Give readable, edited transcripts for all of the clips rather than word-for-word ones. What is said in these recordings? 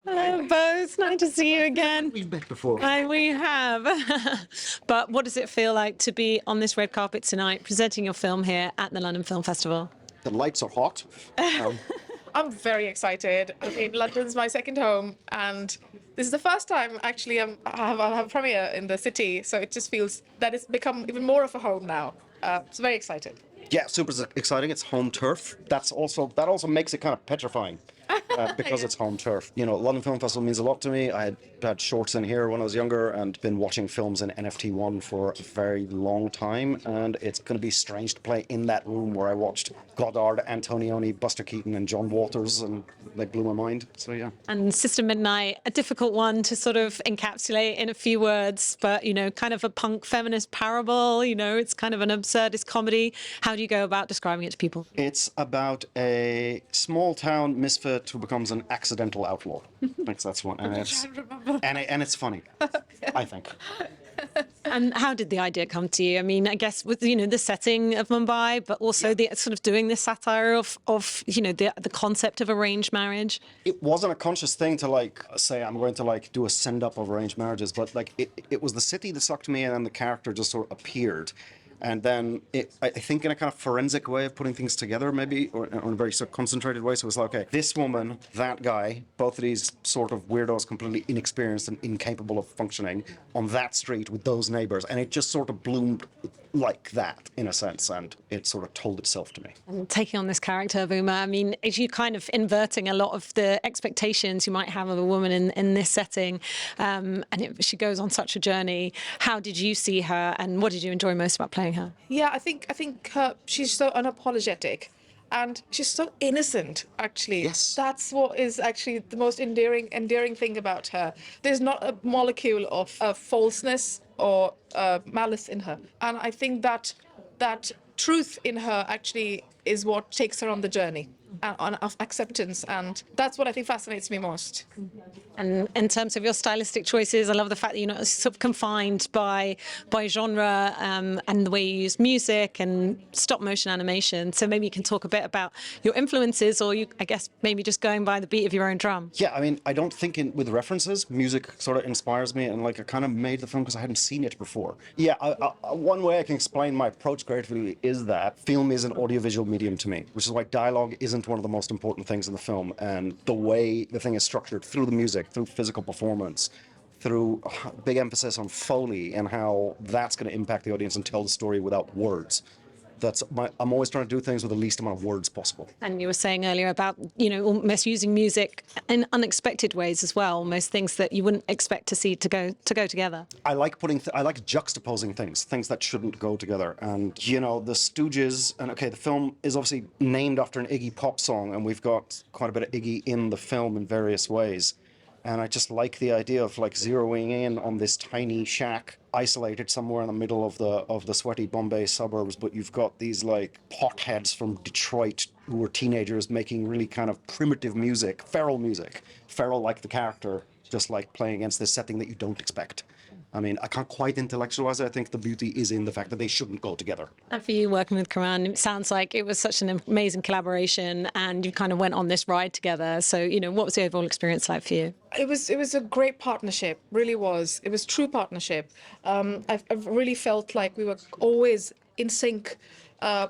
Hello, both. Nice to see you again. We've met before. We have. But what does it feel like to be on this red carpet tonight, presenting your film here at the London Film Festival? The lights are hot. I'm very excited. I mean, London's my second home, and this is the first time actually I have a premiere in the city, so it just feels that it's become even more of a home now. So very excited. Yeah, super exciting. It's home turf. That also makes it kind of petrifying. Because it's home turf. You know, London Film Festival means a lot to me. I had shorts in here when I was younger and been watching films in NFT1 for a very long time, and it's going to be strange to play in that room where I watched Goddard, Antonioni, Buster Keaton and John Waters, and they blew my mind. So yeah. And Sister Midnight, a difficult one to sort of encapsulate in a few words, but, you know, kind of a punk feminist parable, you know, it's kind of an absurdist comedy. How do you go about describing it to people? It's about a small town misfit who becomes an accidental outlaw. I think that's one. And it's funny, I think. And how did the idea come to you? I mean, I guess with, you know, the setting of Mumbai, but also the sort of doing this satire of you know, the concept of arranged marriage. It wasn't a conscious thing to like say I'm going to like do a send up of arranged marriages, but like it was the city that sucked me in, and the character just sort of appeared. And then I think in a kind of forensic way of putting things together, maybe, or in a very sort of concentrated way. So it was like, okay, this woman, that guy, both of these sort of weirdos, completely inexperienced and incapable of functioning on that street with those neighbors. And it just sort of bloomed like that, in a sense, and it sort of told itself to me. And taking on this character of Uma, I mean, is you kind of inverting a lot of the expectations you might have of a woman in this setting, and she goes on such a journey. How did you see her, and what did you enjoy most about playing her? Yeah, I think she's so unapologetic. And she's so innocent, actually. Yes. That's what is actually the most endearing thing about her. There's not a molecule of falseness or malice in her. And I think that truth in her actually is what takes her on the journey of acceptance. And that's what I think fascinates me most. And in terms of your stylistic choices, I love the fact that you're not sort of confined by genre and the way you use music and stop motion animation. So maybe you can talk a bit about your influences, or I guess maybe just going by the beat of your own drum. Yeah, I mean, I don't think with references, music sort of inspires me, and like I kind of made the film because I hadn't seen it before. Yeah, one way I can explain my approach creatively is that film is an audiovisual medium to me, which is why dialogue isn't one of the most important things in the film, and the way the thing is structured through the music, through physical performance, through big emphasis on Foley and how that's going to impact the audience and tell the story without words. I'm always trying to do things with the least amount of words possible. And you were saying earlier about, you know, almost using music in unexpected ways as well, almost things that you wouldn't expect to see to go together. I like juxtaposing things that shouldn't go together. And, you know, the Stooges, and okay, the film is obviously named after an Iggy Pop song, and we've got quite a bit of Iggy in the film in various ways. And I just like the idea of like zeroing in on this tiny shack isolated somewhere in the middle of the sweaty Bombay suburbs, but you've got these like potheads from Detroit who were teenagers making really kind of primitive music, feral like the character, just like playing against this setting that you don't expect. I mean, I can't quite intellectualize it. I think the beauty is in the fact that they shouldn't go together. And for you working with Karan, it sounds like it was such an amazing collaboration, and you kind of went on this ride together. So, you know, what was the overall experience like for you? It was a great partnership, really was. It was true partnership. I've really felt like we were always in sync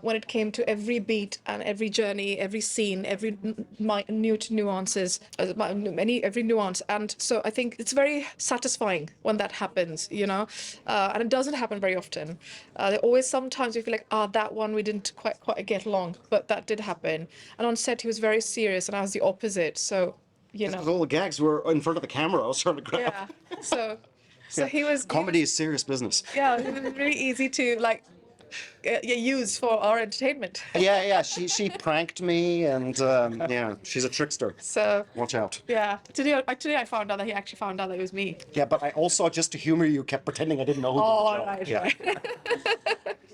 when it came to every beat and every journey, every scene, every minute nuances, every nuance. And so I think it's very satisfying when that happens, you know, and it doesn't happen very often. There always sometimes you feel like, that one we didn't quite get along, but that did happen. And on set he was very serious, and I was the opposite. So, you know, all the gags were in front of the camera. I was trying to grab. Yeah. So he was. Comedy is serious business. Yeah, it was really easy to like use for our entertainment. Yeah. She pranked me, and yeah, she's a trickster. So watch out. Yeah. Today I found out that he actually found out that it was me. Yeah, but I also, just to humor you, kept pretending I didn't know who did the job. Right.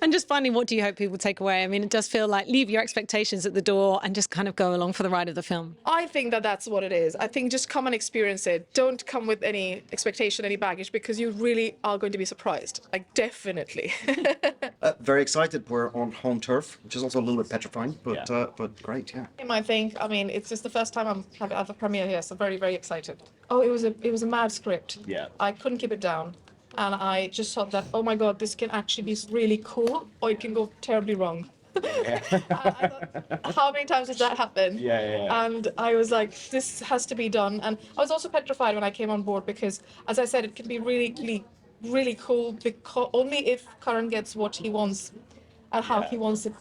And just finally, what do you hope people take away? I mean, it does feel like leave your expectations at the door and just kind of go along for the ride of the film. I think that that's what it is. I think just come and experience it. Don't come with any expectation, any baggage, because you really are going to be surprised. Like, definitely. Very excited. excited we're on home turf, which is also a little bit petrifying, but great, yeah. I think, I mean, it's just the first time I'm at the premiere here, so very, very excited. Oh, it was a mad script. Yeah. I couldn't keep it down. And I just thought that, oh my God, this can actually be really cool, or it can go terribly wrong. I thought, how many times has that happened? Yeah. And I was like, this has to be done. And I was also petrified when I came on board because, as I said, it can be really, really cool because only if Karan gets what he wants and how he wants it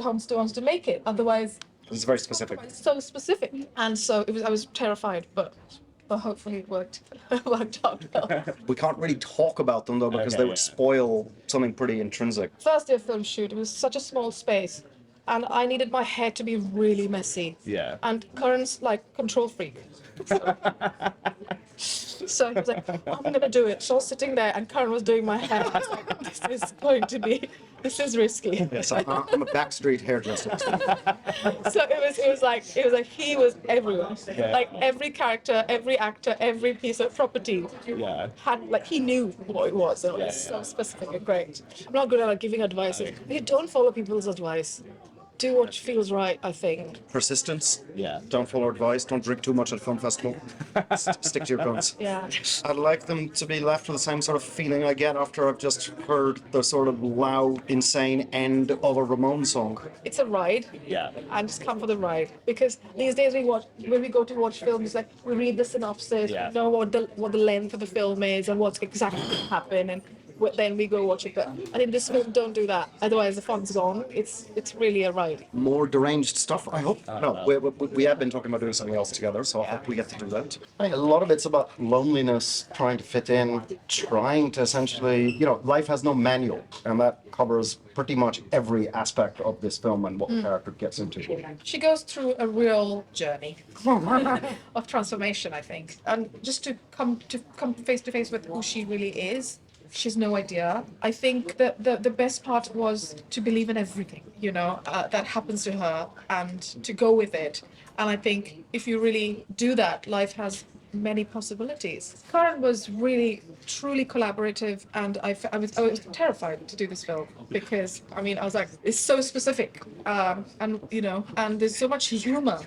wants to make it. Otherwise, It's very specific. it's so specific. And so I was terrified, but hopefully it worked out well. We can't really talk about them though because Okay, they would yeah. spoil something pretty intrinsic. First day of film shoot, it was such a small space, and I needed my hair to be really messy. Yeah. And Karan's like control freak. So he was like, I'm gonna do it. So I was sitting there, and Karan was doing my hair. I was like, this is risky. Yes, I'm a backstreet hairdresser. So it was like he was everywhere. Yeah. Like every character, every actor, every piece of property Yeah. had like he knew what it was. And it was so specific and great. I'm not good at like, giving advice. You don't follow people's advice. Do what feels right, I think. Persistence. Yeah. Don't follow advice. Don't drink too much at film festival. Stick to your guns. Yeah. I'd like them to be left with the same sort of feeling I get after I've just heard the sort of loud, insane end of a Ramones song. It's a ride. Yeah. And just come for the ride. Because these days when we go to watch films, like we read the synopsis, Yeah. we know what the length of the film is and what's exactly going to happen, and then we go watch it. But I think this film don't do that. Otherwise, the fun's gone. It's really a ride. More deranged stuff, I hope. No, we have been talking about doing something else together, so I hope we get to do that. A lot of it's about loneliness, trying to fit in, trying to essentially, life has no manual, and that covers pretty much every aspect of this film and what the character gets into. She goes through a real journey of transformation, I think, and just to come face to face with who she really is. She's no idea. I think that the best part was to believe in everything, that happens to her and to go with it. And I think if you really do that, life has many possibilities. Karan was really, truly collaborative, and I was terrified to do this film because, I was like, it's so specific. And there's so much humor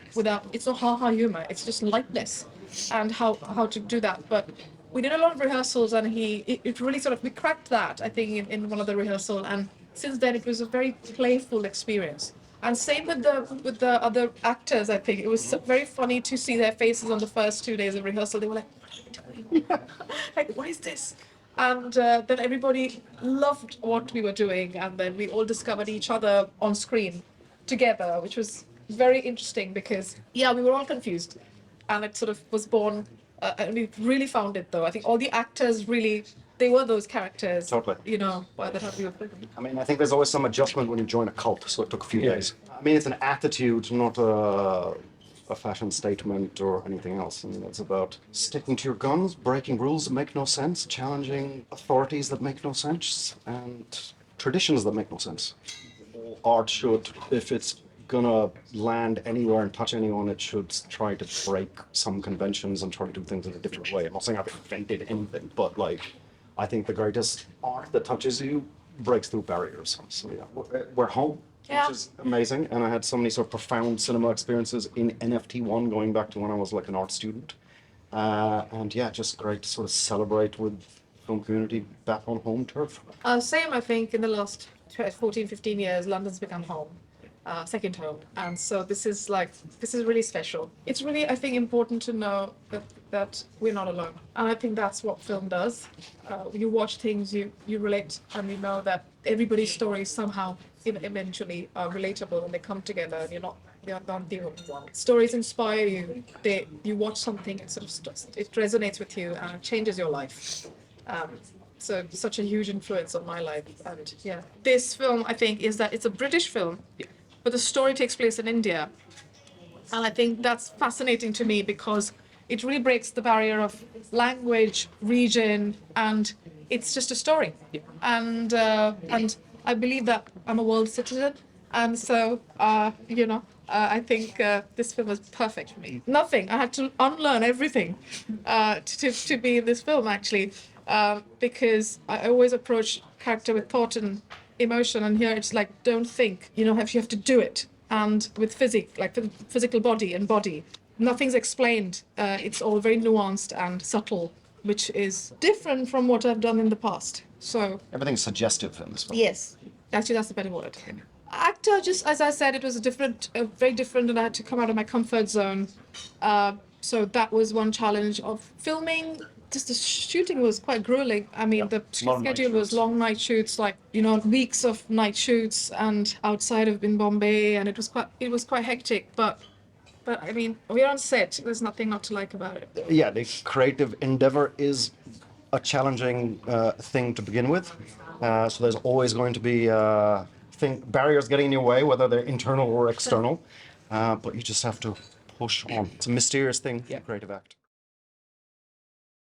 it's not ha-ha humor, it's just lightness and how to do that. But we did a lot of rehearsals, and it really we cracked that, I think, in one of the rehearsals. And since then, it was a very playful experience. And same with the other actors, I think. It was very funny to see their faces on the first 2 days of rehearsal. They were like, what are we doing? Like, what is this? And then everybody loved what we were doing. And then we all discovered each other on screen together, which was very interesting because, we were all confused. And it sort of was born. And we really found it, though. I think all the actors really, they were those characters. Totally. By the time we were filming. I think there's always some adjustment when you join a cult, so it took a few days. It's an attitude, not a fashion statement or anything else. It's about sticking to your guns, breaking rules that make no sense, challenging authorities that make no sense, and traditions that make no sense. All art should, if it's gonna land anywhere and touch anyone, it should try to break some conventions and try to do things in a different way. I'm not saying I've invented anything, but I think the greatest art that touches you breaks through barriers. So we're home, which is amazing. And I had so many sort of profound cinema experiences in NFT1 going back to when I was like an art student. Just great to sort of celebrate with film community back on home turf. Same, I think, in the last 14, 15 years, London's become home. Second home, and so this is really special. It's really, I think, important to know that we're not alone, and I think that's what film does. You watch things, you relate, and you know that everybody's stories somehow eventually are relatable, and they come together, and they're not the only one. Stories inspire you. You watch something, it resonates with you, and it changes your life. So such a huge influence on my life, and this film, I think, is that it's a British film. But the story takes place in India. And I think that's fascinating to me because it really breaks the barrier of language, region, and it's just a story. And I believe that I'm a world citizen. And so, I think this film was perfect for me. Nothing. I had to unlearn everything to be in this film, actually, because I always approach character with thought emotion, and here it's like, don't think, you have to do it. And with physical body and body, nothing's explained. It's all very nuanced and subtle, which is different from what I've done in the past. So Everything's suggestive in this film. yes, actually that's the better word. Actor, just as I said, it was very different, and I had to come out of my comfort zone. So that was one challenge of filming. Just the shooting was quite grueling. I mean, the Long night schedule was shoots. long night shoots, like weeks of night shoots, and outside of in Bombay, and it was quite hectic. But I mean, we're on set. There's nothing not to like about it. Yeah, the creative endeavor is a challenging thing to begin with. So there's always going to be barriers getting in your way, whether they're internal or external. But you just have to push on. It's a mysterious thing, the creative act.